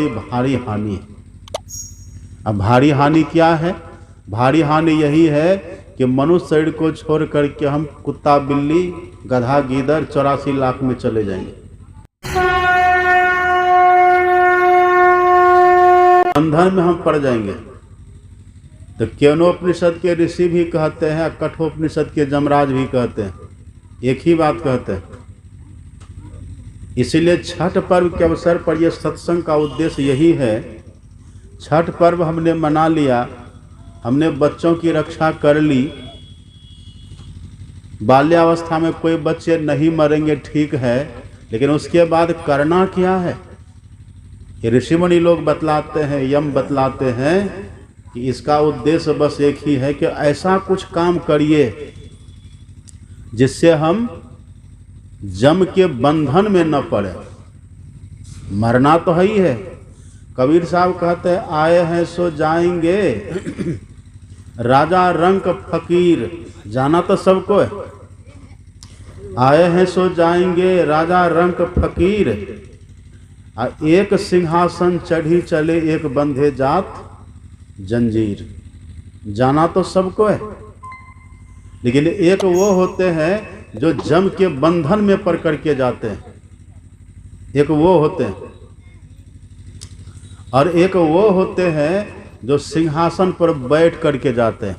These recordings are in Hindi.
भारी हानि है। अब भारी हानि क्या है? भारी हानि यही है कि मनुष्य शरीर को छोड़ करके हम कुत्ता, बिल्ली, गधा, गीदड़ 84 लाख में चले जाएंगे। बंधन में हम पड़ जाएंगे। तो केनोपनिषद के ऋषि भी कहते हैं, कठोपनिषद के जमराज भी कहते हैं, एक ही बात कहते हैं। इसीलिए छठ पर्व के अवसर पर यह सत्संग का उद्देश्य यही है। छठ पर्व हमने मना लिया, हमने बच्चों की रक्षा कर ली। बाल्यावस्था में कोई बच्चे नहीं मरेंगे, ठीक है, लेकिन उसके बाद करना क्या है? ये ऋषि मुनि लोग बतलाते हैं, यम बतलाते हैं कि इसका उद्देश्य बस एक ही है कि ऐसा कुछ काम करिए जिससे हम जम के बंधन में न पड़े। मरना तो है ही है। कबीर साहब कहते हैं, आए हैं सो जाएंगे, राजा रंक फकीर। जाना तो सबको है। आए हैं सो जाएंगे, राजा रंक फकीर। एक सिंहासन चढ़ी चले, एक बंधे जात जंजीर। जाना तो सबको है, लेकिन एक वो होते हैं जो जम के बंधन में पड़ करके जाते हैं, एक वो होते हैं, और एक वो होते हैं जो सिंहासन पर बैठ करके जाते हैं।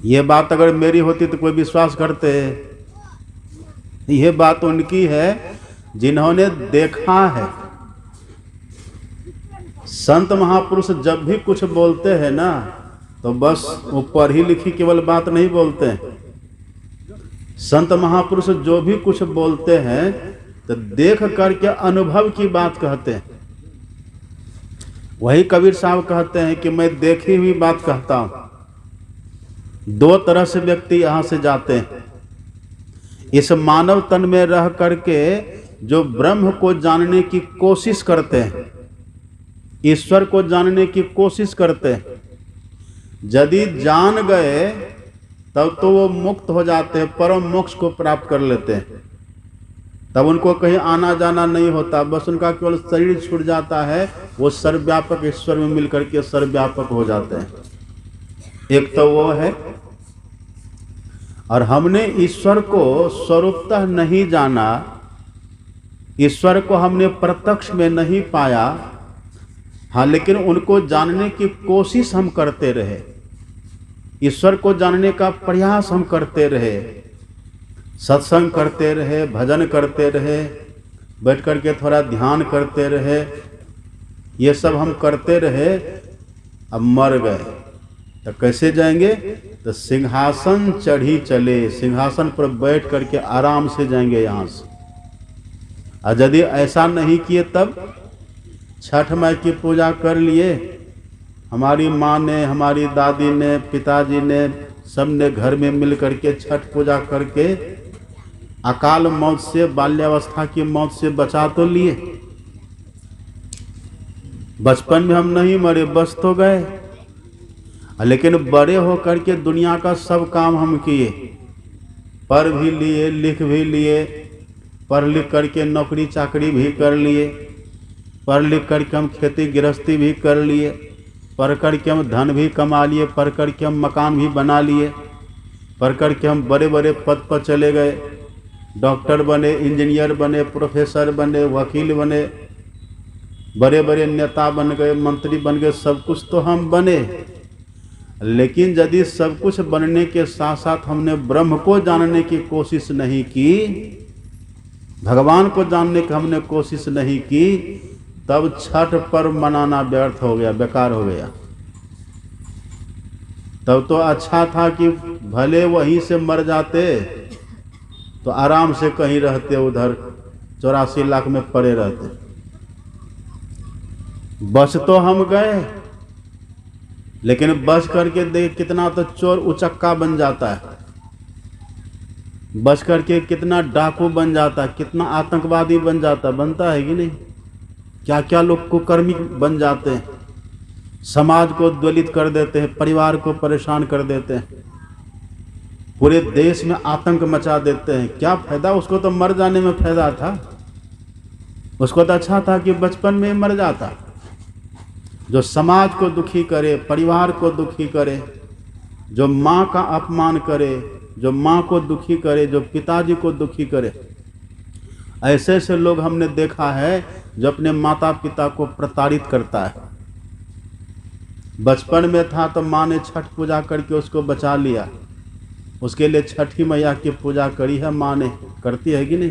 ये बात अगर मेरी होती तो कोई विश्वास करते? ये बात उनकी है जिन्होंने देखा है। संत महापुरुष जब भी कुछ बोलते हैं ना, तो बस वो पढ़ी लिखी केवल बात नहीं बोलते हैं। संत महापुरुष जो भी कुछ बोलते हैं तो देख करके अनुभव की बात कहते हैं। वही कबीर साहब कहते हैं कि मैं देखी हुई बात कहता हूं। दो तरह से व्यक्ति यहां से जाते हैं। इस मानव तन में रह करके जो ब्रह्म को जानने की कोशिश करते हैं, ईश्वर को जानने की कोशिश करते हैं, यदि जान गए तब तो वो मुक्त हो जाते हैं, परम मोक्ष को प्राप्त कर लेते हैं। तब उनको कहीं आना जाना नहीं होता, बस उनका केवल शरीर छूट जाता है, वो सर्वव्यापक ईश्वर में मिलकर के सर्वव्यापक हो जाते हैं। एक तो वो है। और हमने ईश्वर को स्वरूपतः नहीं जाना, ईश्वर को हमने प्रत्यक्ष में नहीं पाया। हाँ, लेकिन उनको जानने की कोशिश हम करते रहे, ईश्वर को जानने का प्रयास हम करते रहे, सत्संग करते रहे, भजन करते रहे, बैठ करके थोड़ा ध्यान करते रहे, ये सब हम करते रहे। अब मर गए तो कैसे जाएंगे? तो सिंहासन चढ़ी चले, सिंहासन पर बैठ करके आराम से जाएंगे यहाँ से। और यदि ऐसा नहीं किए तब छठ माई की पूजा कर लिए, हमारी माँ ने, हमारी दादी ने, पिताजी ने, सब ने घर में मिल करके छठ पूजा करके अकाल मौत से, बाल्यावस्था की मौत से बचा तो लिए। बचपन में हम नहीं मरे, बच तो गए, लेकिन बड़े हो करके दुनिया का सब काम हम किए, पढ़ भी लिए, लिख भी लिए, पढ़ लिख करके नौकरी चाकरी भी कर लिए, पढ़ लिख करके हम खेती गृहस्थी भी कर लिए, पढ़ करके हम धन भी कमा लिए, पढ़ करके हम मकान भी बना लिए, पढ़ करके हम बड़े बड़े पद पर चले गए, डॉक्टर बने, इंजीनियर बने, प्रोफेसर बने, वकील बने, बड़े बड़े नेता बन गए, मंत्री बन गए, सब कुछ तो हम बने। लेकिन यदि सब कुछ बनने के साथ साथ हमने ब्रह्म को जानने की कोशिश नहीं की, भगवान को जानने की हमने कोशिश नहीं की, तब छठ पर्व मनाना व्यर्थ हो गया, बेकार हो गया। तब तो अच्छा था कि भले वहीं से मर जाते तो आराम से कहीं रहते, उधर 84 लाख में पड़े रहते। बच तो हम गए, लेकिन बच करके देख कितना तो चोर उचक्का बन जाता है, बच करके कितना डाकू बन जाता है, कितना आतंकवादी बन जाता, बनता है कि नहीं? क्या क्या लोग कुकर्मी बन जाते हैं, समाज को द्वलित कर देते हैं, परिवार को परेशान कर देते हैं, पूरे देश में आतंक मचा देते हैं। क्या फायदा? उसको तो मर जाने में फायदा था। उसको तो अच्छा था कि बचपन में मर जाता। जो समाज को दुखी करे, परिवार को दुखी करे, जो माँ का अपमान करे, जो माँ को दुखी करे, जो पिताजी को दुखी करे, ऐसे ऐसे लोग हमने देखा है जो अपने माता पिता को प्रताड़ित करता है। बचपन में था तो माँ ने छठ पूजा करके उसको बचा लिया, उसके लिए छठी मैया की पूजा करी है माँ ने, करती है कि नहीं?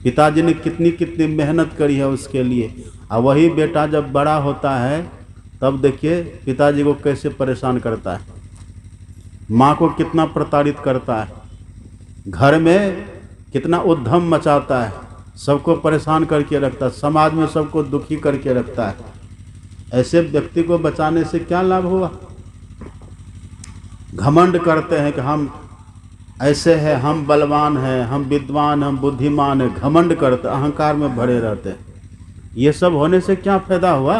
पिताजी ने कितनी कितनी मेहनत करी है उसके लिए। और वही बेटा जब बड़ा होता है तब देखिए पिताजी को कैसे परेशान करता है, माँ को कितना प्रताड़ित करता है, घर में कितना उद्यम मचाता है, सबको परेशान करके रखता है, समाज में सबको दुखी करके रखता है। ऐसे व्यक्ति को बचाने से क्या लाभ हुआ? घमंड करते हैं कि हम ऐसे हैं, हम बलवान हैं, हम विद्वान, हम बुद्धिमान हैं, घमंड करते, अहंकार में भरे रहते हैं। ये सब होने से क्या फायदा हुआ?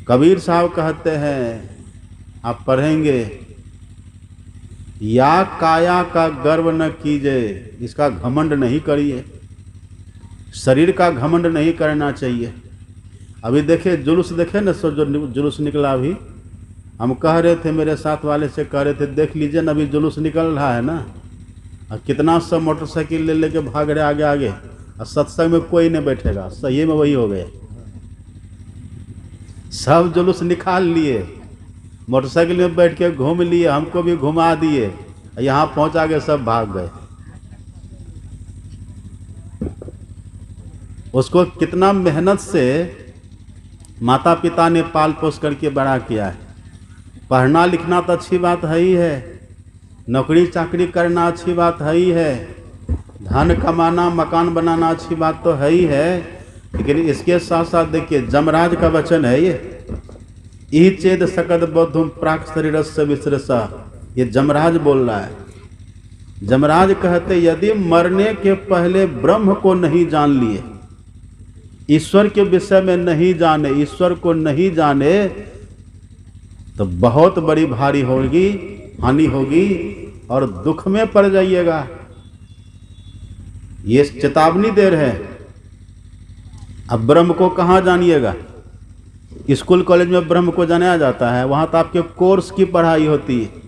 कबीर साहब कहते हैं, आप पढ़ेंगे, या काया का गर्व न कीजिए, इसका घमंड नहीं करिए। शरीर का घमंड नहीं करना चाहिए। अभी देखे जुलूस, देखे ना, सो जो जुलूस निकला अभी, हम कह रहे थे, मेरे साथ वाले से कह रहे थे, देख लीजिए ना अभी जुलूस निकल रहा है ना, और कितना सब मोटरसाइकिल ले लेके भाग रहे आगे आगे, और सत्संग में कोई नहीं बैठेगा। सही में वही हो गए, सब जुलूस निकाल लिए, मोटरसाइकिल में बैठ के घूम लिए, हमको भी घुमा दिए, यहाँ पहुंचा के सब भाग गए। उसको कितना मेहनत से माता पिता ने पाल पोस करके बड़ा किया है। पढ़ना लिखना तो अच्छी बात है ही है, नौकरी चाकरी करना अच्छी बात है ही है, धन कमाना मकान बनाना अच्छी बात तो है ही है, लेकिन इसके साथ साथ देखिए जमराज का वचन है ये चेद सकद बौद्धुम प्राक शरीरस्य विसृसा, ये जमराज बोल रहा है। जमराज कहते यदि मरने के पहले ब्रह्म को नहीं जान लिए, ईश्वर के विषय में नहीं जाने, ईश्वर को नहीं जाने, तो बहुत बड़ी भारी होगी, हानि होगी और दुख में पड़ जाइएगा। ये चेतावनी दे रहे हैं। अब ब्रह्म को कहाँ जानिएगा? स्कूल कॉलेज में ब्रह्म को जाना जाता है, वहाँ तो आपके कोर्स की पढ़ाई होती है।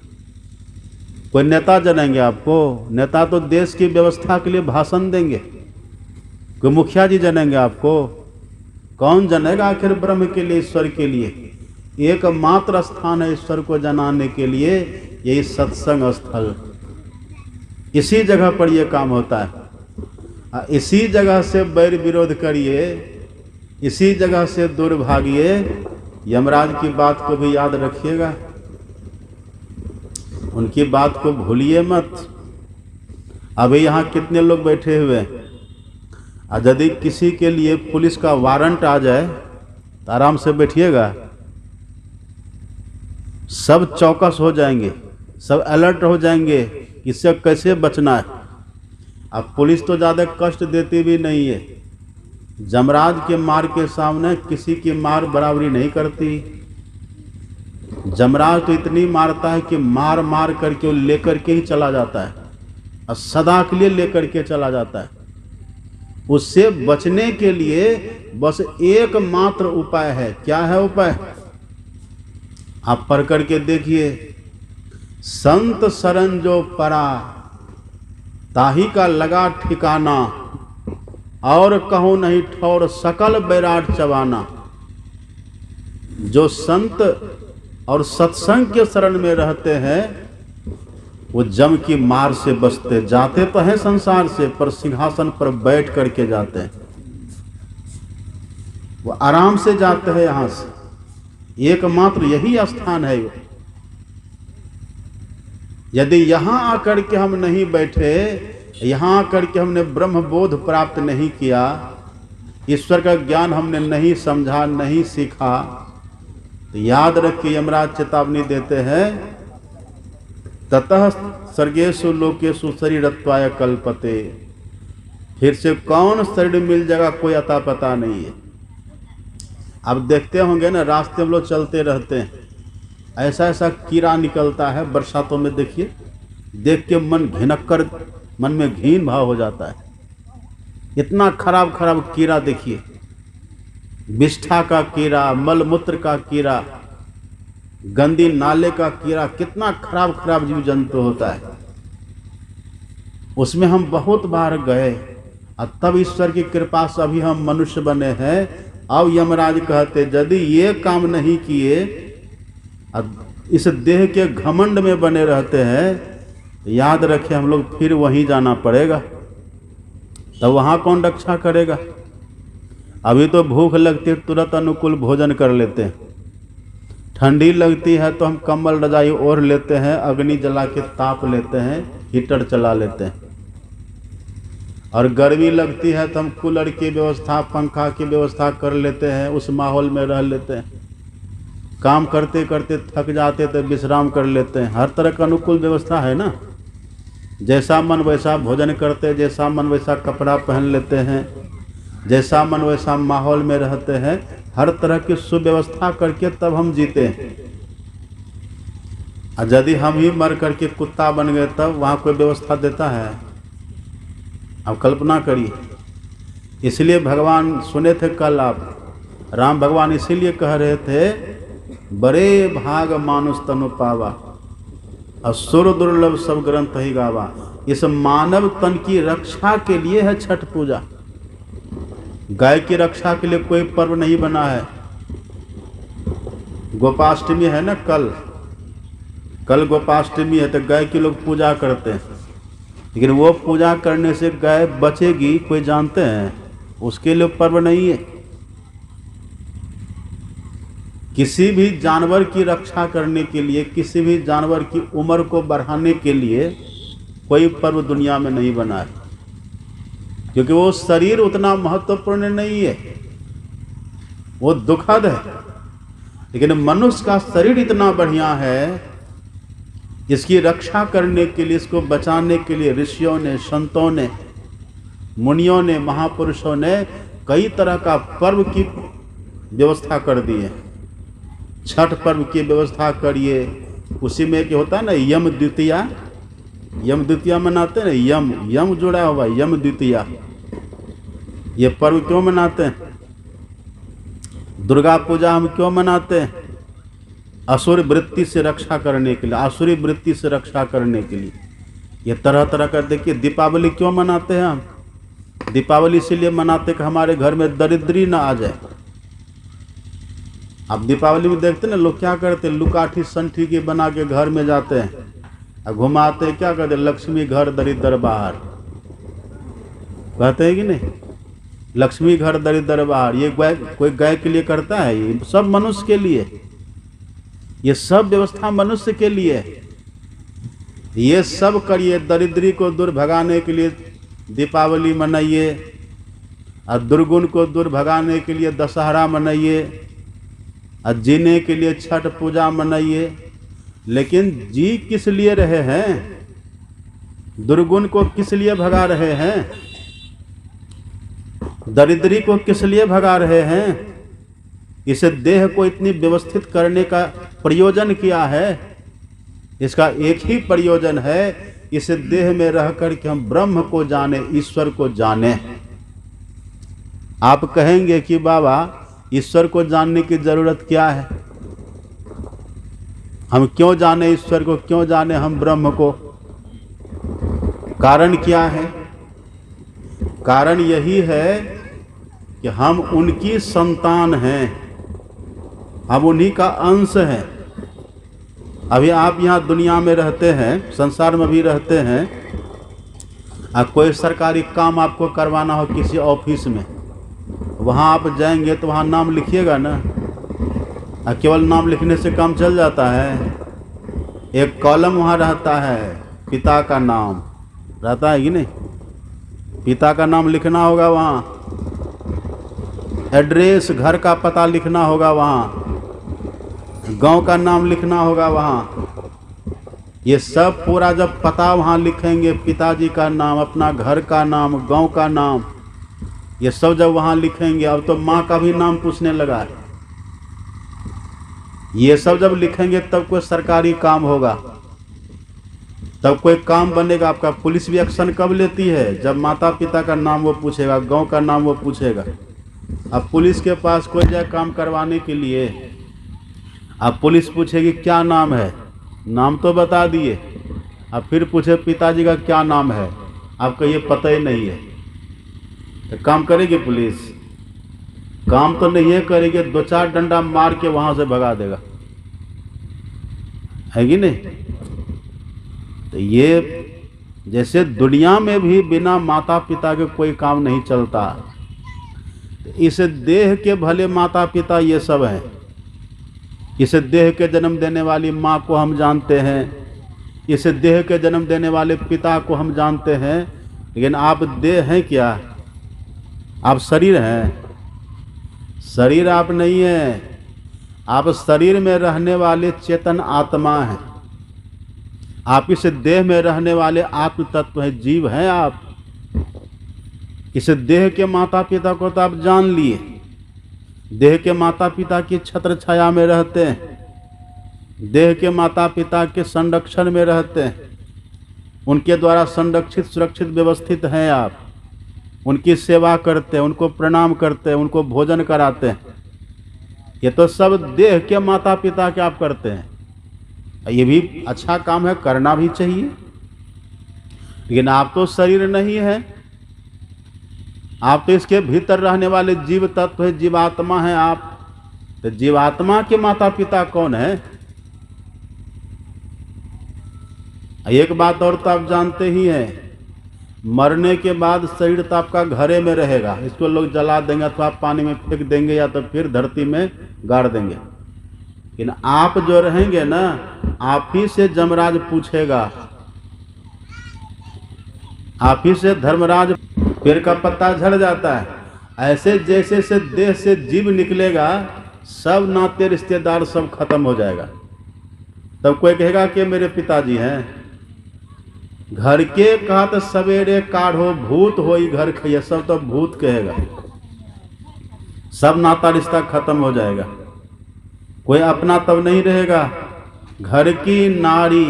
कोई नेता जानेंगे आपको? नेता तो देश की व्यवस्था के लिए भाषण देंगे। कोई मुखिया जी जानेंगे आपको? कौन जानेगा आखिर ब्रह्म के लिए, ईश्वर के लिए? एकमात्र स्थान है ईश्वर को जनाने के लिए, यही सत्संग स्थल। इसी जगह पर यह काम होता है। इसी जगह से बैर विरोध करिए, इसी जगह से दूर भागिए। यमराज की बात को भी याद रखिएगा, उनकी बात को भूलिए मत। अभी यहाँ कितने लोग बैठे हुए हैं, और यदि किसी के लिए पुलिस का वारंट आ जाए तो आराम से बैठिएगा। सब चौकस हो जाएंगे, सब अलर्ट हो जाएंगे, इससे कैसे बचना है। अब पुलिस तो ज़्यादा कष्ट देती भी नहीं है, जमराज के मार के सामने किसी की मार बराबरी नहीं करती। जमराज तो इतनी मारता है कि मार मार करके वो लेकर के ही चला जाता है, और सदा के लिए लेकर के चला जाता है। उससे बचने के लिए बस एकमात्र उपाय है। क्या है उपाय? आप पढ़ करके देखिए, संत शरण जो परा ताही का लगा ठिकाना, और कहो नहीं ठौर सकल बैराट चबाना। जो संत और सत्संग के शरण में रहते हैं वो जम की मार से बचते। जाते तो हैं संसार से, पर सिंहासन पर बैठ करके जाते हैं, वो आराम से जाते हैं यहाँ से। एकमात्र यही स्थान है। यदि यहाँ आकर के हम नहीं बैठे, यहाँ आकर के हमने ब्रह्म बोध प्राप्त नहीं किया, ईश्वर का ज्ञान हमने नहीं समझा, नहीं सीखा, तो याद रखिए यमराज चेतावनी देते हैं, ततः सर्गेषु लोकेषु शरीरत्वाय कल्पते। फिर से कौन शरीर मिल जाएगा कोई अता पता नहीं है। अब देखते होंगे ना, रास्ते में लोग चलते रहते हैं, ऐसा ऐसा कीड़ा निकलता है बरसातों में, देखिए, देख के मन घिनक कर, मन में घिन भाव हो जाता है। इतना खराब खराब कीड़ा देखिए, विष्ठा का कीड़ा, मलमूत्र का कीड़ा, गंदी नाले का कीड़ा, कितना खराब खराब जीव जंतु होता है। उसमें हम बहुत बार गए और तब ईश्वर की कृपा से अभी हम मनुष्य बने हैं। अब यमराज कहते यदि ये काम नहीं किए और इस देह के घमंड में बने रहते हैं तो याद रखें हम लोग फिर वहीं जाना पड़ेगा। तब वहाँ कौन रक्षा करेगा? अभी तो भूख लगती है तुरंत अनुकूल भोजन कर लेते हैं, ठंडी लगती है तो हम कंबल रजाई ओढ़ लेते हैं, अग्नि जला के ताप लेते हैं, हीटर चला लेते हैं, और गर्मी लगती है तो हम कूलर की व्यवस्था, पंखा की व्यवस्था कर लेते हैं, उस माहौल में रह लेते हैं। काम करते करते थक जाते तो विश्राम कर लेते हैं। हर तरह का अनुकूल व्यवस्था है ना। जैसा मन वैसा भोजन करते, जैसा मन वैसा कपड़ा पहन लेते हैं, जैसा मन वैसा माहौल में रहते हैं। हर तरह की सुव्यवस्था करके तब हम जीते हैं। और यदि हम ही मर करके कुत्ता बन गए तब वहाँ कोई व्यवस्था देता है? अब कल्पना करिए। इसलिए भगवान सुने थे कल आप, राम भगवान इसीलिए कह रहे थे बड़े भाग मानुष तनु पावा, असुर दुर्लभ सब ग्रंथ ही गावा। इस मानव तन की रक्षा के लिए है छठ पूजा। गाय की रक्षा के लिए कोई पर्व नहीं बना है। गोपाष्टमी है ना, कल गोपाष्टमी है तो गाय की लोग पूजा करते हैं, लेकिन वो पूजा करने से गाय बचेगी कोई जानते हैं? उसके लिए पर्व नहीं है। किसी भी जानवर की रक्षा करने के लिए, किसी भी जानवर की उम्र को बढ़ाने के लिए कोई पर्व दुनिया में नहीं बना है, क्योंकि वो शरीर उतना महत्वपूर्ण नहीं है, वो दुखद है। लेकिन मनुष्य का शरीर इतना बढ़िया है, इसकी रक्षा करने के लिए, इसको बचाने के लिए ऋषियों ने, संतों ने, मुनियों ने, महापुरुषों ने कई तरह का पर्व की व्यवस्था कर दी है। छठ पर्व की व्यवस्था करिए। उसी में क्या होता है ना, यम द्वितीया, यम द्वितीया मनाते हैं ना, यम जुड़ा हुआ यम द्वितीया। ये पर्व क्यों मनाते हैं? दुर्गा पूजा हम क्यों मनाते हैं? असुर वृत्ति से रक्षा करने के लिए, आसुरी वृत्ति से रक्षा करने के लिए। ये तरह तरह का देखिए। दीपावली क्यों मनाते हैं हम? दीपावली इसीलिए मनाते कि हमारे घर में दरिद्री ना आ जाए। अब दीपावली में देखते ना लोग क्या करते, लुकाठी संठी की बना के घर में जाते हैं और घुमाते, क्या कहते, लक्ष्मी घर दरिद्र बाहर, कहते हैं कि नहीं? लक्ष्मी घर दरिद्र बाहर। ये कोई गाय के लिए करता है? ये सब मनुष्य के लिए, ये सब व्यवस्था मनुष्य के लिए। ये सब करिए, दरिद्री को दूर भगाने के लिए दीपावली मनाइए, और दुर्गुण को दूर भगाने के लिए दशहरा मनाइए, और जीने के लिए छठ पूजा मनाइए। लेकिन जी किस लिए रहे हैं? दुर्गुण को किस लिए भगा रहे हैं? दरिद्री को किस लिए भगा रहे हैं? इस देह को इतनी व्यवस्थित करने का प्रयोजन क्या है? इसका एक ही प्रयोजन है, इस देह में रहकर के हम ब्रह्म को जाने, ईश्वर को जाने। आप कहेंगे कि बाबा ईश्वर को जानने की जरूरत क्या है? हम क्यों जाने ईश्वर को, क्यों जाने हम ब्रह्म को? कारण क्या है? कारण यही है कि हम उनकी संतान हैं, हम उन्हीं का अंश हैं। अभी आप यहाँ दुनिया में रहते हैं, संसार में भी रहते हैं, और कोई सरकारी काम आपको करवाना हो किसी ऑफिस में, वहाँ आप जाएंगे तो वहाँ नाम लिखिएगा ना, और केवल नाम लिखने से काम चल जाता है? एक कॉलम वहाँ रहता है, पिता का नाम रहता है कि नहीं? पिता का नाम लिखना होगा वहाँ, एड्रेस, घर का पता लिखना होगा वहाँ, गांव का नाम लिखना होगा वहाँ। ये सब पूरा जब पता वहाँ लिखेंगे, पिताजी का नाम, अपना घर का नाम, गांव का नाम, ये सब जब वहाँ लिखेंगे, अब तो माँ का भी नाम पूछने लगा है। ये सब जब लिखेंगे तब कोई सरकारी काम होगा, तब कोई काम बनेगा आपका। पुलिस भी एक्शन कब लेती है? जब माता पिता का नाम वो पूछेगा, गांव का नाम वो पूछेगा। अब पुलिस के पास कोई जाए काम करवाने के लिए, अब पुलिस पूछेगी क्या नाम है, नाम तो बता दिए, अब फिर पूछे पिताजी का क्या नाम है, आपको ये पता ही नहीं है, तो काम करेगी पुलिस? काम तो नहीं है करेगी, 2-4 डंडा मार के वहां से भगा देगा, है कि नहीं? तो ये जैसे दुनिया में भी बिना माता पिता के कोई काम नहीं चलता, तो इस देह के भले माता पिता ये सब हैं। इस देह के जन्म देने वाली माँ को हम जानते हैं, इस देह के जन्म देने वाले पिता को हम जानते हैं, लेकिन आप देह हैं क्या? आप शरीर हैं? शरीर आप नहीं हैं, आप शरीर में रहने वाले चेतन आत्मा हैं। आप इस देह में रहने वाले आत्म तत्व हैं, जीव हैं आप। इस देह के माता पिता को तो आप जान लिए, देह के माता पिता की छत्र छाया में रहते हैं, देह के माता पिता के संरक्षण में रहते हैं, उनके द्वारा संरक्षित सुरक्षित व्यवस्थित हैं आप, उनकी सेवा करते हैं, उनको प्रणाम करते हैं, उनको भोजन कराते हैं। ये तो सब देह के माता पिता के आप करते हैं। ये भी अच्छा काम है, करना भी चाहिए, लेकिन आप तो शरीर नहीं है, आप तो इसके भीतर रहने वाले जीव तत्व है, जीवात्मा है आप। तो जीवात्मा के माता पिता कौन है? एक बात और तो आप जानते ही हैं, मरने के बाद शरीर तो आपका घरे में रहेगा, इसको लोग जला देंगे अथवा पानी में फेंक देंगे या तो फिर धरती में गाड़ देंगे, लेकिन आप जो रहेंगे ना, आप ही से जमराज पूछेगा, आप ही से धर्मराज। पेड़ का पत्ता झड़ जाता है, ऐसे जैसे से देह से जीव निकलेगा, सब नाते रिश्तेदार सब खत्म हो जाएगा। तब कोई कहेगा कि मेरे पिताजी हैं। घर के कहत सवेरे काढ़ो, भूत होई घर खइया, सब तो भूत कहेगा, सब नाता रिश्ता खत्म हो जाएगा, कोई अपना तब नहीं रहेगा। घर की नारी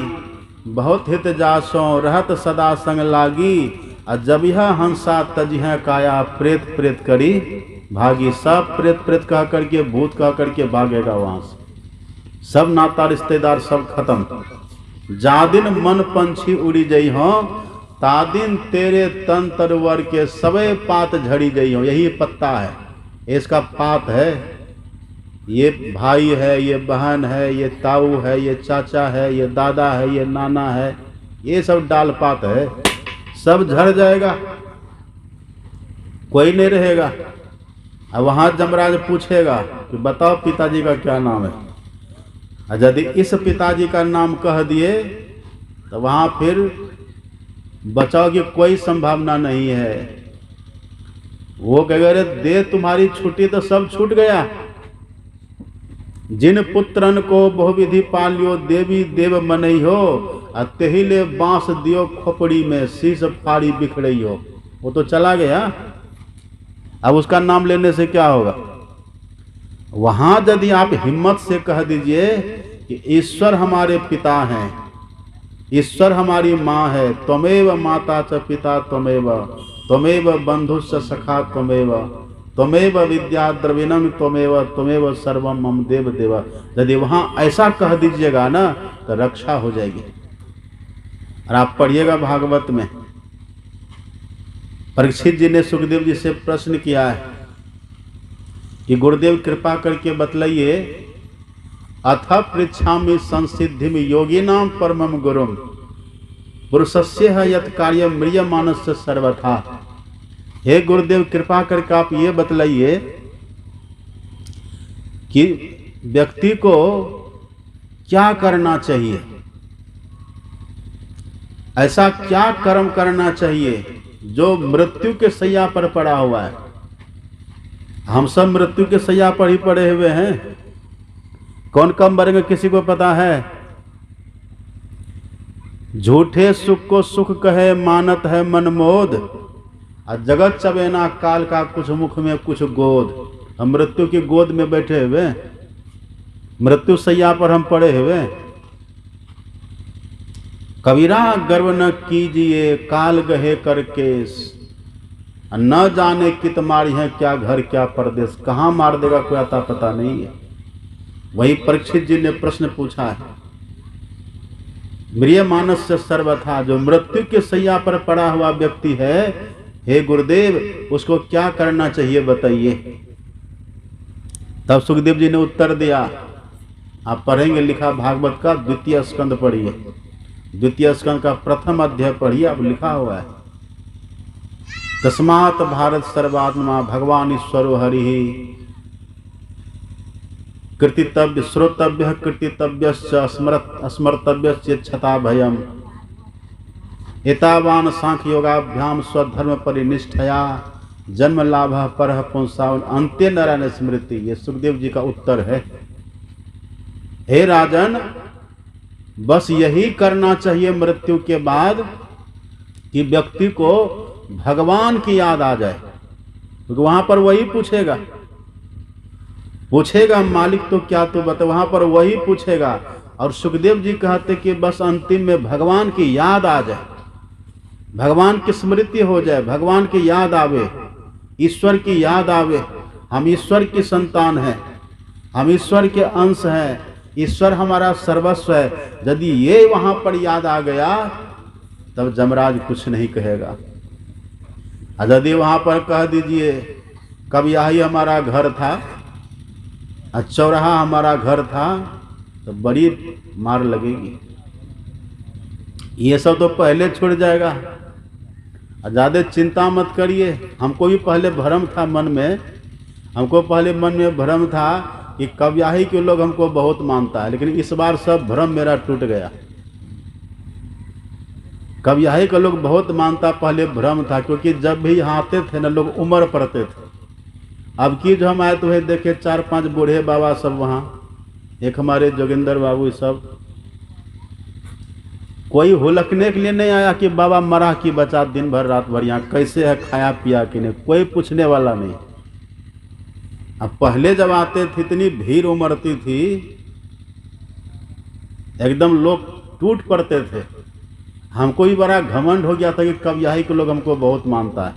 बहुत हित जासों, रहत सदा संग लागी, और जब यह हंसा तजिह काया, प्रेत प्रेत करी भागी। सब प्रेत प्रेत कह करके, भूत कह करके भागेगा वहां से, सब नाता रिश्तेदार सब खत्म। जा दिन मन पंछी उड़ी जई हो, तादिन तेरे तन तरवर के सबे पात झड़ी जई हो। यही पत्ता है, इसका पात है, ये भाई है, ये बहन है, ये ताऊ है, ये चाचा है, ये दादा है, ये नाना है, ये सब डाल पात है, सब झड़ जाएगा, कोई नहीं रहेगा। अब वहां जमराज पूछेगा कि बताओ पिताजी का क्या नाम है, और यदि इस पिताजी का नाम कह दिए तो वहां फिर बचाव की कोई संभावना नहीं है। वो कहेगा अरे दे तुम्हारी छुट्टी तो सब छूट गया। जिन पुत्रन को बहुविधि पालियो, देवी देव मनई हो, तेहिले बांस दियो खोपड़ी में, शीश फाड़ी बिखड़ई हो। वो तो चला गया, अब उसका नाम लेने से क्या होगा? वहां यदि आप हिम्मत से कह दीजिए कि ईश्वर हमारे पिता हैं, ईश्वर हमारी माँ है, त्वमेव माता च पिता त्वमेव, त्वमेव बंधुश्च सखा त्वमेव, त्वमेव विद्या द्रविणम त्वमेव, त्वमेव सर्वम मम देव देव। यदि वहां ऐसा कह दीजिएगा ना तो रक्षा हो जाएगी। और आप पढ़िएगा भागवत में, परीक्षित जी ने सुखदेव जी से प्रश्न किया है कि गुरुदेव कृपा करके बतलाइए, अथ पृच्छामि संसिद्धिम योगिनाम परमम गुरुम, पुरुषस्य है यत् कार्य म्रियमानस्य सर्वथा। हे गुरुदेव कृपा करके आप ये बतलाइए कि व्यक्ति को क्या करना चाहिए, ऐसा क्या कर्म करना चाहिए जो मृत्यु के सैया पर पड़ा हुआ है। हम सब मृत्यु के सैया पर ही पड़े हुए हैं, कौन कम मरेंगे किसी को पता है? झूठे सुख को सुख कहे मानत है मनमोद, और जगत चबेना काल का कुछ मुख में कुछ गोद। हम मृत्यु की गोद में बैठे हुए, मृत्यु सैया पर हम पड़े हुए। कबीरा गर्व न कीजिए काल गहे कर केस, न जाने कित मारी है क्या घर क्या परदेश। कहाँ मार देगा कोई आता पता नहीं है। वही परीक्षित जी ने प्रश्न पूछा है, म्रियमानस से सर्वथा, जो मृत्यु के सैया पर पड़ा हुआ व्यक्ति है, हे गुरुदेव उसको क्या करना चाहिए बताइए। तब सुखदेव जी ने उत्तर दिया, आप पढ़ेंगे, लिखा भागवत का 2 स्कंद पढ़िए, 2 स्कंद का 1 अध्याय पढ़िए, अब लिखा हुआ है, तस्मात् भारत सर्वात्मा भगवान ईश्वरो हरि कृतितव्य श्रोतव्य कृतितव्यश्च स्मर्तव्यश्च क्षता भयम् एतावान सांख्य योगाभ्याम स्वधर्म परिनिष्ठया जन्म लाभ परः पुंसावन अंत्य नारायण स्मृति। ये सुखदेव जी का उत्तर है। हे राजन, बस यही करना चाहिए मृत्यु के बाद कि व्यक्ति को भगवान की याद आ जाए, क्योंकि वहां पर वही पूछेगा मालिक तो क्या तो बता, वहां पर वही पूछेगा। और सुखदेव जी कहते कि बस अंतिम में भगवान की याद आ जाए, भगवान की स्मृति हो जाए, भगवान की याद आवे, ईश्वर की याद आवे। हम ईश्वर की संतान हैं, हम ईश्वर के अंश हैं, ईश्वर हमारा सर्वस्व है। यदि ये वहां पर याद आ गया तब जमराज कुछ नहीं कहेगा। यदि वहां पर कह दीजिए कब यही हमारा घर था, चौराहा हमारा घर था, तो बड़ी मार लगेगी। ये सब तो पहले छूट जाएगा। ज़्यादा चिंता मत करिए। हमको भी पहले भ्रम था मन में, हमको पहले मन में भ्रम था कि कव्याही के लोग हमको बहुत मानता है, लेकिन इस बार सब भ्रम मेरा टूट गया। कव्याही के लोग बहुत मानता, पहले भ्रम था, क्योंकि जब भी यहाँ आते थे ना लोग उम्र पड़ते थे। अब की जो हम आए तो देखे 4-5 बूढ़े बाबा सब वहाँ, एक हमारे जोगिंदर बाबू, सब कोई हुलकने के लिए नहीं आया कि बाबा मरा कि बचा, दिन भर रात भर यहाँ कैसे है, खाया पिया कि नहीं, कोई पूछने वाला नहीं। अब पहले जब आते थे इतनी भीड़ उमड़ती थी, एकदम लोग टूट पड़ते थे। हमको भी बड़ा घमंड हो गया था कि कब यही के लोग हमको बहुत मानता है।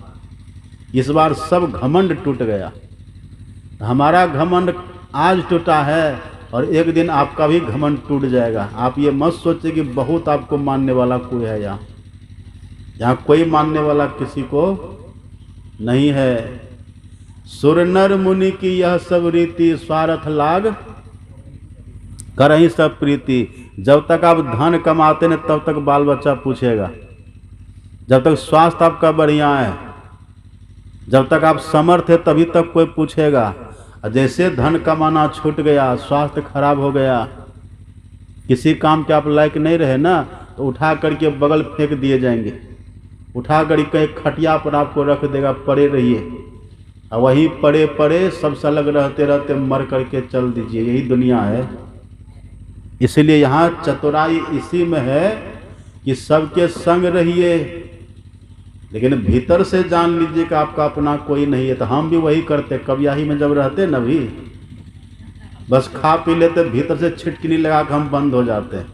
इस बार सब घमंड टूट गया। हमारा घमंड आज टूटा है और एक दिन आपका भी घमंड टूट जाएगा। आप ये मत सोचिए कि बहुत आपको मानने वाला कोई है। यहाँ कोई मानने वाला किसी को नहीं है। सुर नर मुनि की यह सब रीति, स्वार्थ लाग करही सब प्रीति। जब तक आप धन कमाते न तब तक बाल बच्चा पूछेगा, जब तक स्वास्थ्य आपका बढ़िया है, जब तक आप समर्थ है तभी तक कोई पूछेगा। जैसे धन कमाना छूट गया, स्वास्थ्य खराब हो गया, किसी काम के आप लायक नहीं रहे ना, तो उठा करके बगल फेंक दिए जाएंगे, उठा करके खटिया पर आपको रख देगा, पड़े रहिए, और वहीं पड़े पड़े सबसे अलग रहते रहते मर करके चल दीजिए। यही दुनिया है। इसलिए यहाँ चतुराई इसी में है कि सबके संग रहिए, लेकिन भीतर से जान लीजिए कि आपका अपना कोई नहीं है। तो हम भी वही करते, कव्याही में जब रहते न भी, बस खा पी लेते, भीतर से छिटकिनी लगा के हम बंद हो जाते हैं।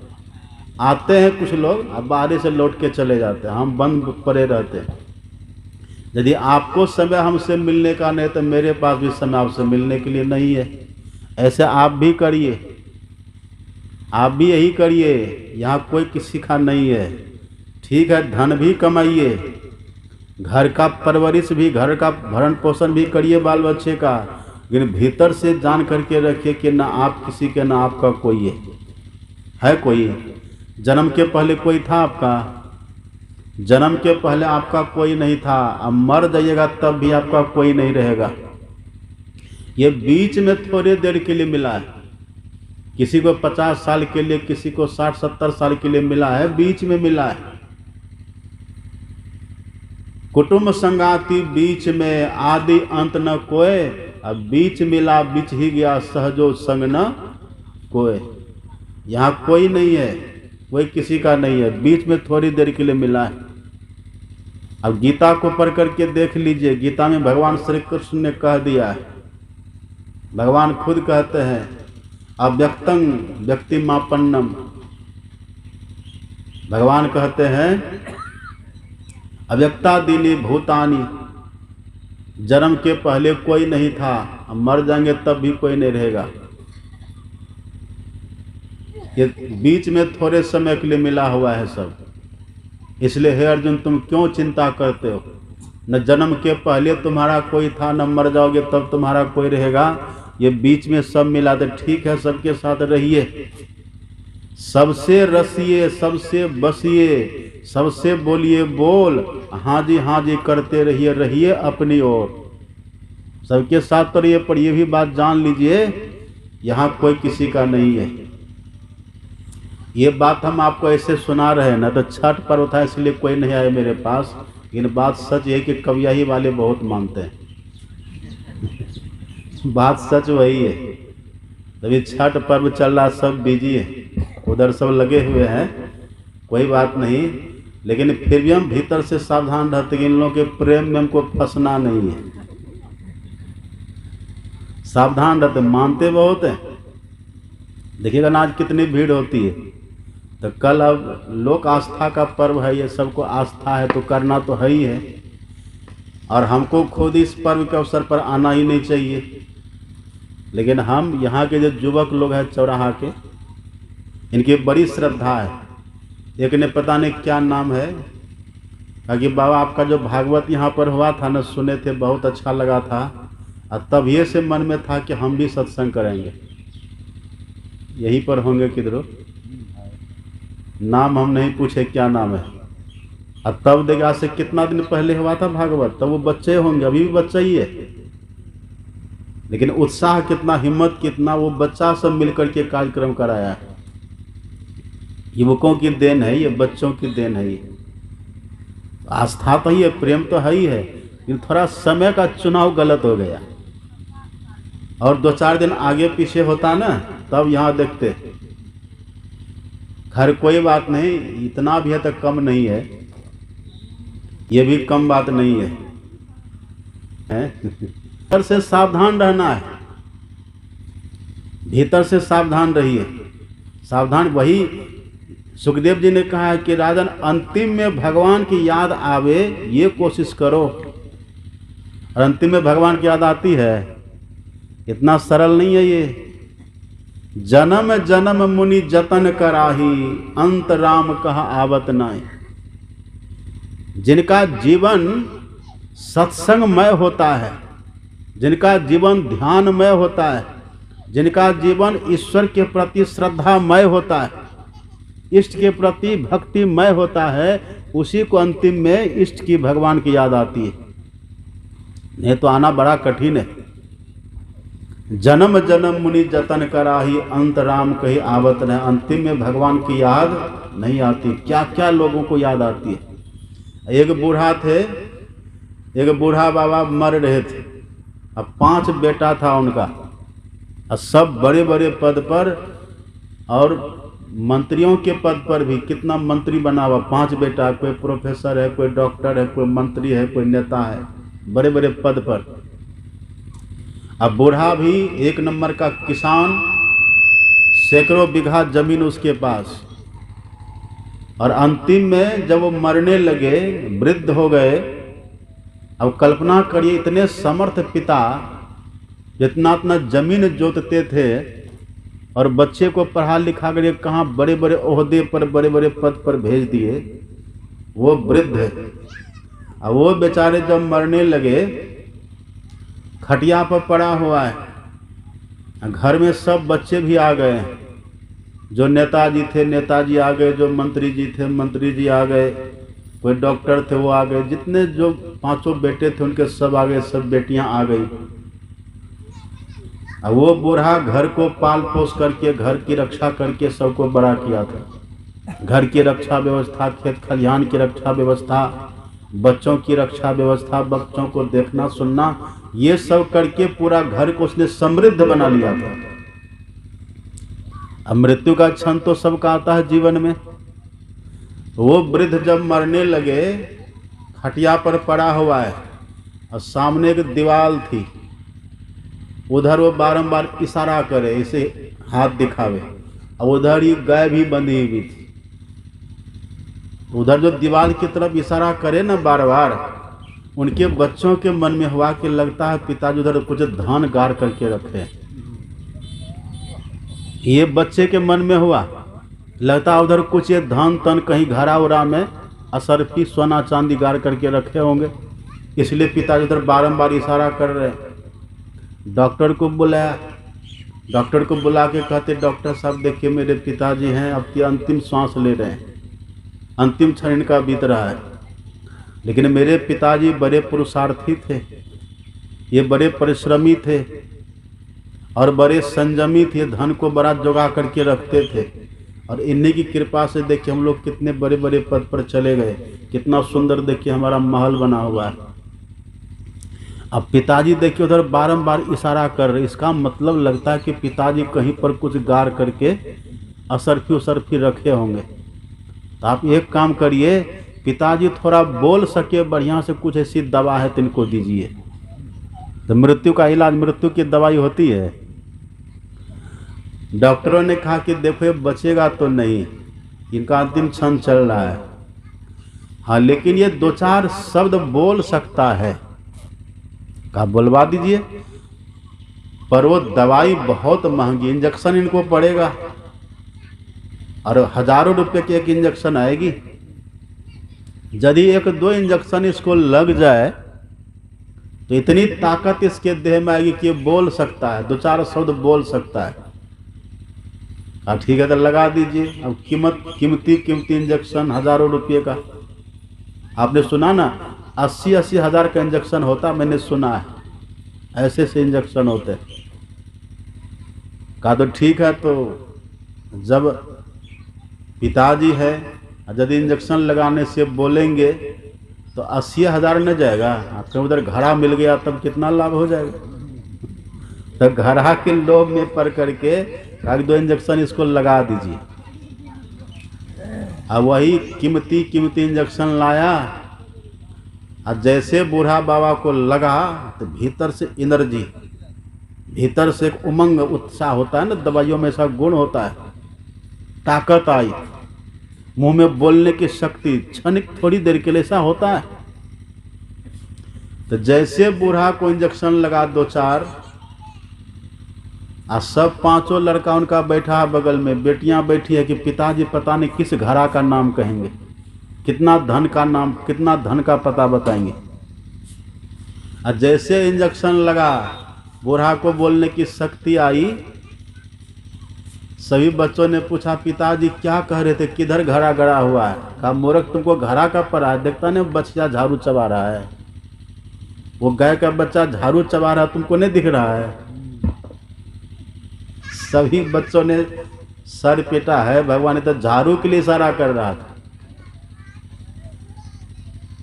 आते हैं कुछ लोग, अब बाहर से लौट के चले जाते हैं, हम बंद पड़े रहते हैं। यदि आपको समय हमसे मिलने का नहीं तो मेरे पास भी समय आपसे मिलने के लिए नहीं है। ऐसे आप भी करिए, आप भी यही करिए। यहाँ कोई किसी का नहीं है। ठीक है, धन भी कमाइए, घर का परवरिश भी, घर का भरण पोषण भी करिए बाल बच्चे का, लेकिन भीतर से जान करके रखिए कि ना आप किसी के ना आपका कोई है कोई। जन्म के पहले कोई था आपका? जन्म के पहले आपका कोई नहीं था। अब मर जाइएगा तब भी आपका कोई नहीं रहेगा। ये बीच में थोड़े देर के लिए मिला है। किसी को 50 साल के लिए, किसी को 60-70 साल के लिए मिला है, बीच में मिला है। कुटुंब संगाति बीच में, आदि अंत न कोय, अब बीच मिला बीच ही गया, सहजो संग न कोय। यहाँ कोई नहीं है, कोई किसी का नहीं है, बीच में थोड़ी देर के लिए मिला है। अब गीता को पढ़ करके देख लीजिए, गीता में भगवान श्री कृष्ण ने कह दिया है, भगवान खुद कहते हैं, अव्यक्तं व्यक्तिमापन्नम भगवान कहते हैं अव्यक्ता दीनी भूतानी, जन्म के पहले कोई नहीं था, अब मर जाएंगे तब भी कोई नहीं रहेगा। ये बीच में थोड़े समय के लिए मिला हुआ है सब। इसलिए हे अर्जुन तुम क्यों चिंता करते हो? न जन्म के पहले तुम्हारा कोई था, न मर जाओगे तब तुम्हारा कोई रहेगा। ये बीच में सब मिला दे। ठीक है, सबके साथ रहिए, सबसे रसिए, सबसे बसिए, सबसे बोलिए बोल, हाँ जी करते रहिए, रहिए अपनी ओर। सबके साथ तो रहिए, पर ये भी बात जान लीजिए यहाँ कोई किसी का नहीं है। ये बात हम आपको ऐसे सुना रहे हैं ना, तो छठ पर्व था इसलिए कोई नहीं आया मेरे पास, लेकिन बात सच है कि कवियाही वाले बहुत मानते हैं। बात सच वही है। तभी छठ पर्व चल रहा, सब बिजी है, उधर सब लगे हुए हैं, कोई बात नहीं, लेकिन फिर भी हम भीतर से सावधान रहते कि इन लोगों के प्रेम में हमको फंसना नहीं है। सावधान रहते, मानते बहुत है। देखिएगा ना आज कितनी भीड़ होती है, तो कल अब लोक आस्था का पर्व है, ये सबको आस्था है तो करना तो है ही है, और हमको खुद इस पर्व के अवसर पर आना ही नहीं चाहिए। लेकिन हम यहाँ के जो युवक लोग हैं चौराहा के, इनकी बड़ी श्रद्धा है। एक ने पता नहीं क्या नाम है, कि बाबा आपका जो भागवत यहाँ पर हुआ था ना, सुने थे, बहुत अच्छा लगा था, और तब ये से मन में था कि हम भी सत्संग करेंगे। यहीं पर होंगे किधरों, नाम हम नहीं पूछे क्या नाम है। और तब देखा से कितना दिन पहले हुआ था भागवत, तब वो बच्चे होंगे, अभी भी बच्चा ही है, लेकिन उत्साह कितना, हिम्मत कितना, वो बच्चा सब मिलकर के कार्यक्रम कराया है। युवकों की देन है ये, बच्चों की देन है ये। आस्था तो ही है, प्रेम तो है ही है, लेकिन थोड़ा समय का चुनाव गलत हो गया। और 2-4 दिन आगे पीछे होता ना, तब यहाँ देखते। खैर कोई बात नहीं, इतना भी है तो कम नहीं है, ये भी कम बात नहीं है, भीतर से सावधान रहना है, भीतर से सावधान रहिए। सावधान, वही सुखदेव जी ने कहा है कि राजन अंतिम में भगवान की याद आवे ये कोशिश करो। और अंतिम में भगवान की याद आती है, इतना सरल नहीं है ये। जन्म जन्म मुनि जतन कराही, अंत राम कहा आवत नाई। जिनका जीवन सत्संगमय होता है, जिनका जीवन ध्यानमय होता है, जिनका जीवन ईश्वर के प्रति श्रद्धामय होता है, इष्ट के प्रति भक्तिमय होता है, उसी को अंतिम में इष्ट की भगवान की याद आती है। नहीं तो आना बड़ा कठिन है। जन्म जन्म मुनि जतन कराही, अंत राम कही आवत न। अंतिम में भगवान की याद नहीं आती। क्या क्या लोगों को याद आती है। एक बूढ़ा थे, एक बूढ़ा बाबा मर रहे थे, अब 5 बेटा था उनका, और सब बड़े बड़े पद पर, और मंत्रियों के पद पर भी। कितना मंत्री बना हुआ, 5 बेटा, कोई प्रोफेसर है, कोई डॉक्टर है, कोई मंत्री है, कोई नेता है, बड़े बड़े पद पर। अब बूढ़ा भी 1 नंबर का किसान, सैकड़ों बीघा जमीन उसके पास। और अंतिम में जब वो मरने लगे, वृद्ध हो गए, अब कल्पना करिए इतने समर्थ पिता, जितना इतना जमीन जोतते थे और बच्चे को पढ़ा लिखा कर कहाँ बड़े बड़े ओहदे पर, बड़े बड़े पद पर भेज दिए, वो वृद्ध है। अब वो बेचारे जब मरने लगे, खटिया पर पड़ा हुआ है, घर में सब बच्चे भी आ गए, जो नेताजी थे नेताजी आ गए, जो मंत्री जी थे मंत्री जी आ गए, कोई डॉक्टर थे वो आ गए, जितने जो 5 बेटे थे उनके सब आ गए, सब बेटियां आ गई। अब वो बूढ़ा घर को पाल पोस करके, घर की रक्षा करके सबको बड़ा किया था। घर की रक्षा व्यवस्था, खेत खलिहान की रक्षा व्यवस्था, बच्चों की रक्षा व्यवस्था, बच्चों को देखना सुनना, ये सब करके पूरा घर को उसने समृद्ध बना लिया था। अब मृत्यु का क्षण तो सबका आता है जीवन में। वो वृद्ध जब मरने लगे, खटिया पर पड़ा हुआ है, और सामने एक दीवार थी, उधर वो बारंबार इशारा करे, इसे हाथ दिखावे, और उधर ही गाय भी बंधी हुई थी। उधर जो दीवार की तरफ इशारा करे ना बार बार, उनके बच्चों के मन में हुआ कि लगता है पिताजी उधर कुछ धन गाड़ करके रखे। ये बच्चे के मन में हुआ, लगता है उधर कुछ ये धन तन कहीं घरा उरा में असरफी सोना चांदी गाड़ करके रखे होंगे, इसलिए पिताजी उधर बारंबार इशारा कर रहे हैं। डॉक्टर को बुलाया, डॉक्टर को बुला के कहते, डॉक्टर साहब देखिए मेरे पिताजी हैं, अब ये अंतिम सांस ले रहे हैं, अंतिम क्षण इनका बीत रहा है, लेकिन मेरे पिताजी बड़े पुरुषार्थी थे, ये बड़े परिश्रमी थे और बड़े संयमी थे, धन को बड़ा जोगा करके रखते थे, और इन्हीं की कृपा से देखिए हम लोग कितने बड़े बड़े पद पर चले गए, कितना सुंदर देखिए हमारा महल बना हुआ है। अब पिताजी देखिए उधर बारंबार इशारा कर रहे, इसका मतलब लगता है कि पिताजी कहीं पर कुछ गाड़ करके असरफी उसरफी रखे होंगे। तो आप एक काम करिए, पिताजी थोड़ा बोल सके बढ़िया से, कुछ ऐसी दवा है तो इनको दीजिए। तो मृत्यु का इलाज, मृत्यु की दवाई होती है। डॉक्टरों ने कहा कि देखो ये बचेगा तो नहीं, इनका अंतिम क्षण चल रहा है, हाँ लेकिन ये दो चार शब्द बोल सकता है, कहा बुलवा दीजिए। पर वो दवाई बहुत महंगी, इंजेक्शन इनको पड़ेगा और हजारों रुपए की एक इंजेक्शन आएगी। यदि एक दो इंजेक्शन इसको लग जाए तो इतनी ताकत इसके देह में आएगी कि ये बोल सकता है, दो चार शब्द बोल सकता है। हाँ ठीक है तो लगा दीजिए। अब कीमती इंजेक्शन हजारों रुपये का, आपने सुना ना 80-80 हज़ार का इंजेक्शन होता, मैंने सुना है, ऐसे ऐसे इंजेक्शन होते। कहा तो ठीक है, तो जब पिताजी है यदि इंजेक्शन लगाने से बोलेंगे तो 80,000 न जाएगा, आपके उधर घड़ा मिल गया तब कितना लाभ हो जाएगा। तो घड़ा के लोभ में पड़ करके एक दो इंजेक्शन इसको लगा दीजिए। अब वही कीमती इंजेक्शन लाया और जैसे बूढ़ा बाबा को लगा तो भीतर से एनर्जी, भीतर से एक उमंग उत्साह होता है ना, दवाइयों में ऐसा गुण होता है, ताकत आई, मुंह में बोलने की शक्ति, क्षणिक थोड़ी देर के लिए ऐसा होता है। तो जैसे बूढ़ा को इंजेक्शन लगा दो चार, और सब पांचों लड़का उनका बैठा है बगल में, बेटियां बैठी है कि पिताजी पता नहीं किस घड़ा का नाम कहेंगे, कितना धन का नाम, कितना धन का पता बताएंगे। और जैसे इंजेक्शन लगा, बूढ़ा को बोलने की शक्ति आई, सभी बच्चों ने पूछा पिताजी क्या कह रहे थे, किधर घड़ा गड़ा हुआ है। कहा मूर्ख तुमको घड़ा का पड़ा है, देखता नहीं बच्चा झाड़ू चबा रहा है, वो गाय का बच्चा झाड़ू चबा रहा है, तुमको नहीं दिख रहा है। सभी बच्चों ने सर पीटा है, भगवान ने तो झाड़ू के लिए इशारा कर रहा था,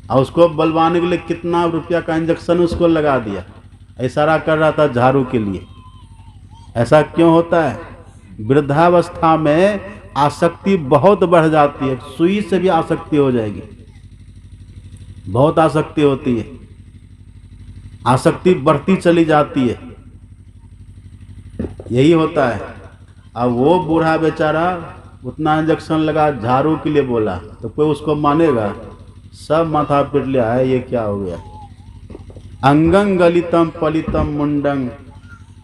और उसको बलवाने के लिए कितना रुपया का इंजेक्शन उसको लगा दिया, इशारा कर रहा था झाड़ू के लिए। ऐसा क्यों होता है? वृद्धावस्था में आसक्ति बहुत बढ़ जाती है, सुई से भी आसक्ति हो जाएगी, बहुत आसक्ति होती है, आसक्ति बढ़ती चली जाती है, यही होता है। अब वो बूढ़ा बेचारा उतना इंजेक्शन लगा, झाड़ू के लिए बोला, तो कोई उसको मानेगा? सब माथा पिट लिया है, ये क्या हो गया। अंगं गलितम पलितम मुंडंग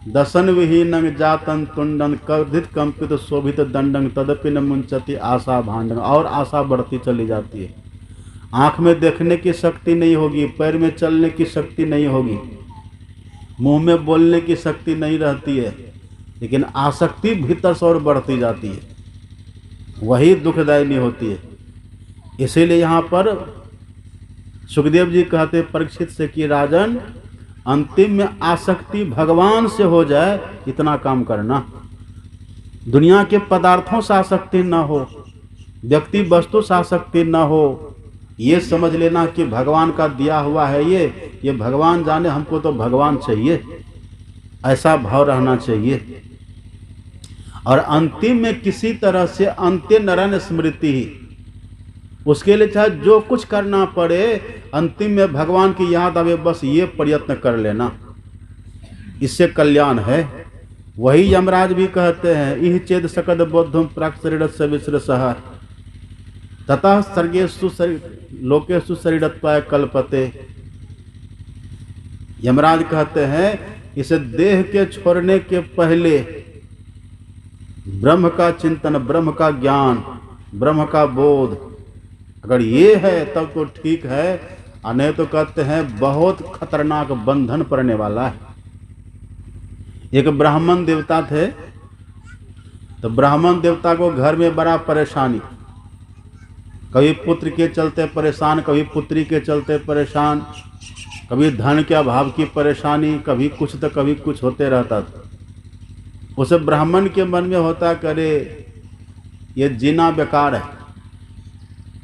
दसन विहीनंग जातन तुंडन कर्धित कंपित शोभित दंडंग तदपि न मुंचति आशा भांडंग। और आशा बढ़ती चली जाती है, आंख में देखने की शक्ति नहीं होगी, पैर में चलने की शक्ति नहीं होगी, मुंह में बोलने की शक्ति नहीं रहती है, लेकिन आसक्ति भीतर से और बढ़ती जाती है, वही दुखदायिनी होती है। इसीलिए यहाँ पर सुखदेव जी कहते परीक्षित से कि राजन, अंतिम में आसक्ति भगवान से हो जाए, इतना काम करना। दुनिया के पदार्थों से आसक्ति न हो, व्यक्ति वस्तु से आसक्ति न हो, ये समझ लेना कि भगवान का दिया हुआ है ये भगवान जाने, हमको तो भगवान चाहिए, ऐसा भाव रहना चाहिए। और अंतिम में किसी तरह से अंत्य नरन स्मृति ही, उसके लिए चाहे जो कुछ करना पड़े, अंतिम में भगवान की याद आवे, बस ये प्रयत्न कर लेना, इससे कल्याण है। वही यमराज भी कहते हैं, इह चेद सकद बोधम प्राक शरीर से विश्रसः ततः सर्गेषु लोकेषु शरीरत्वाय कल्पते। यमराज कहते हैं इस देह के छोड़ने के पहले ब्रह्म का चिंतन, ब्रह्म का ज्ञान, ब्रह्म का बोध अगर ये है तब तो ठीक है, और नहीं तो कहते हैं बहुत खतरनाक बंधन पड़ने वाला है। एक ब्राह्मण देवता थे, तो ब्राह्मण देवता को घर में बड़ा परेशानी, कभी पुत्र के चलते परेशान, कभी पुत्री के चलते परेशान, कभी धन के अभाव की परेशानी, कभी कुछ तो कभी कुछ होते रहता था। उस ब्राह्मण के मन में होता करे ये जीना बेकार है,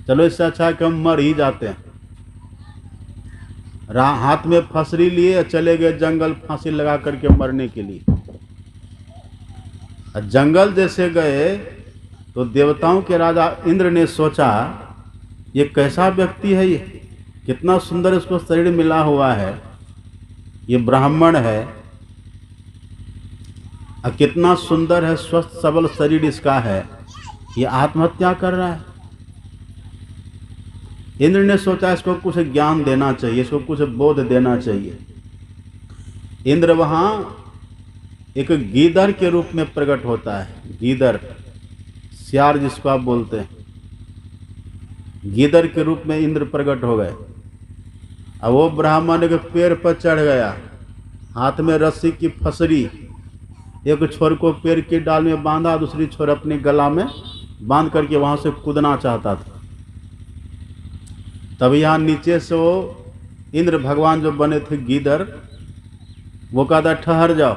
चलो इससे अच्छा है कि हम मर ही जाते हैं। हाथ में फंसरी लिए चले गए जंगल फांसी लगा करके मरने के लिए। जंगल जैसे गए तो देवताओं के राजा इंद्र ने सोचा ये कैसा व्यक्ति है, ये कितना सुंदर इसको शरीर मिला हुआ है, ये ब्राह्मण है और कितना सुंदर है, स्वस्थ सबल शरीर इसका है, ये आत्महत्या कर रहा है। इंद्र ने सोचा इसको कुछ ज्ञान देना चाहिए, इसको कुछ बोध देना चाहिए। इंद्र वहाँ एक गीदड़ के रूप में प्रकट होता है। गीदड़, सियार जिसको आप बोलते हैं, गीदड़ के रूप में इंद्र प्रकट हो गए। अब वो ब्राह्मण के पेड़ पर चढ़ गया, हाथ में रस्सी की फसरी, एक छोर को पेड़ की डाल में बांधा, दूसरी छोर अपने गला में बांध करके वहाँ से कूदना चाहता था। तब यहाँ नीचे से वो इंद्र भगवान जो बने थे गीदड़, वो कहता ठहर जाओ,